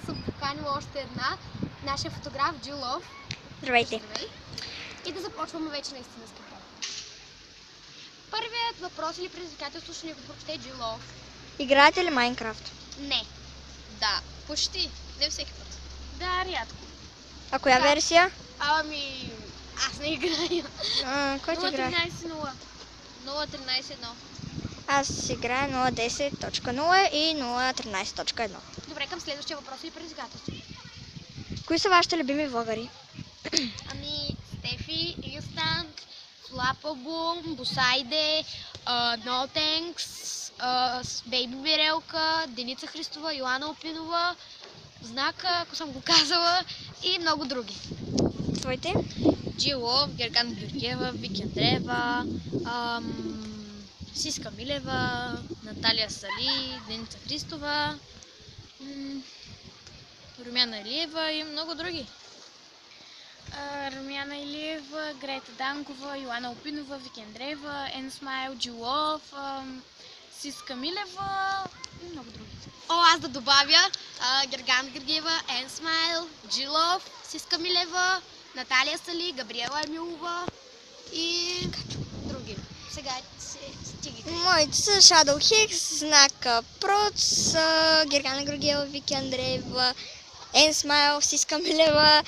съм поканила още една, нашия фотограф Джилов. Здравейте. Здравей. И да започваме вече наистина с какво. Първият въпрос или предизвикателство ще ни го прочете Джилов. Играете ли Майнкрафт? Не. Да, почти. Не всеки път. Да, рядко. А коя версия? Ами, аз не играя. Кой ти играе? 0.13.0. 0.13.1. Аз играя 0.10.0 и 0.13.1. Добре, към следващия въпрос или предизвикателство. Кои са вашите любими влогари? Ами, Стефи, Инстант, Флапабум, Босайде, No Thanks, Бейби Мирелка, Деница Христова, Йоана Опинова, Знака, ако съм го казала, и много други. Твоите? Джилов, Герган Георгиева, Вики Андреева, Сиска Милева, Наталия Сали, Деница Христова, Румяна Илиева и много други. Румяна Илиева, Грета Данкова, Йоана Опинова, Вики Андреева, Енсмайл, Джилов, Сиска Милева и много други. Аз да добавя Герган Георгиева, Енсмайл, Джилов, Сиска Милева, Наталия Сали, Габриела Емилова и други. Сега стигайте. Моите са Shadow Hex, Знака Проц, Гергана Георгиева, Вики Андреева, Енсмайл, Сиска Милева,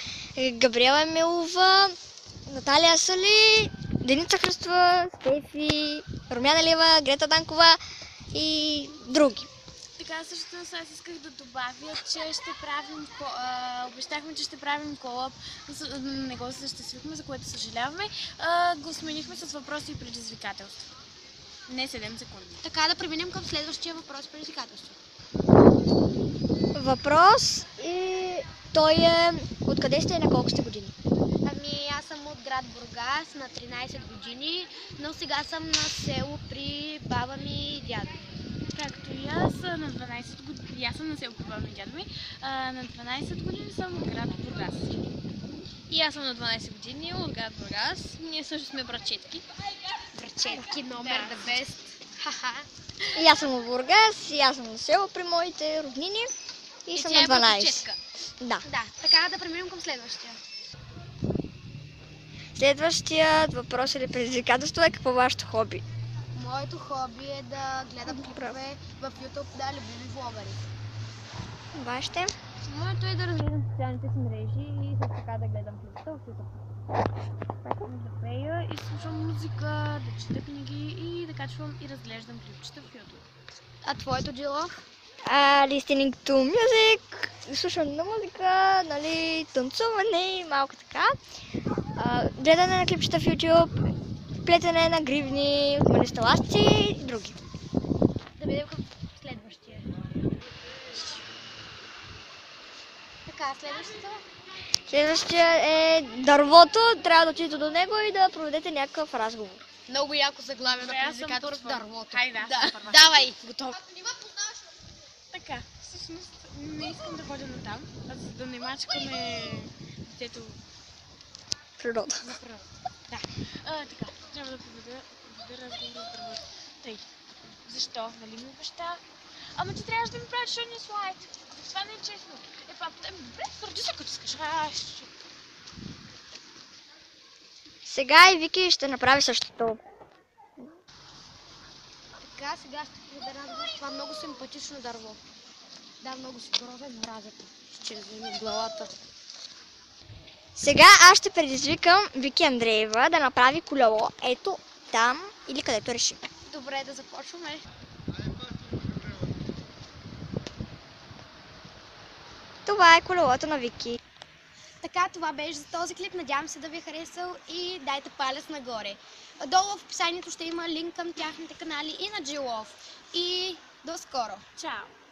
Габриела Емилова, Наталия Сали, Деница Христова, Стефи, Румяна Илиева, Грета Данкова и други. Така, също аз исках да добавя, че ще правим, обещахме, че ще правим колаб, не го осъществихме, за което съжаляваме. Го сменихме с въпроси и предизвикателства. Не 7 секунди. Така, да преминем към следващия въпрос предизвикателство. Въпрос и той е откъде сте и на колко сте години? Ами, аз съм от град Бургас на 13 години, но сега съм на село при баба ми и дядо ми. Както и аз на 12 години, аз съм на село при баба ми и дядо ми, на 12 години съм от град Бургас. И аз съм на 12 години от град Бургас. Ние също сме братчетки. Братчетки номер the best. Ха-ха. И аз съм от Бургас, и аз съм на село при моите роднини и съм тя на е 12. братчетка. Да. Да, така да преминем към следващия. Следващият въпрос или предизвикателство е какво е вашето хоби? Моето хоби е да гледам клипове в YouTube, да, любими влогари. Вашите? Моето е да разгледам социалните си мрежи и също така да гледам клипта в YouTube. Да пея и слушам музика, да чета книги и да качвам и разглеждам клипчета в YouTube. А твоето, Джилов? Listening to music, слушам на музика, нали, танцуване, малко така. Гледане на клипчета в YouTube, плетене на гривни, отмени сталасти и други. Да видим към следващия. Така, следващото. Следващия е дървото, трябва да отидете до него и да проведете някакъв разговор. Много яко заглавие на Добре, аз съм предизвикателство първа. дървото. Хайде, аз съм първа. Давай, готов. Така, всъщност не искам да ходя на там, за да не мачкаме детето Природа. на природа. Да. Така, трябва да проведа разговор с дървото. Тъй. Защо? Нали ми обеща? Ама ти трябваше да ми правиш шойния слайд. Това не е честно. Папата, добре, твърди се като искаш. Сега и Вики ще направи същото. Така, сега ще проведа разговор с това много симпатично дърво. Да, много си грозен, мразето. Ще вземе главата. Сега аз ще предизвикам Вики Андреева да направи колело. Ето там или където решим. Добре, да започваме. Това е колелото на Вики. Така, това беше за този клип. Надявам се да ви е харесал и дайте палец нагоре. Долу в описанието ще има линк към тяхните канали и на Джилов. И до скоро! Чао!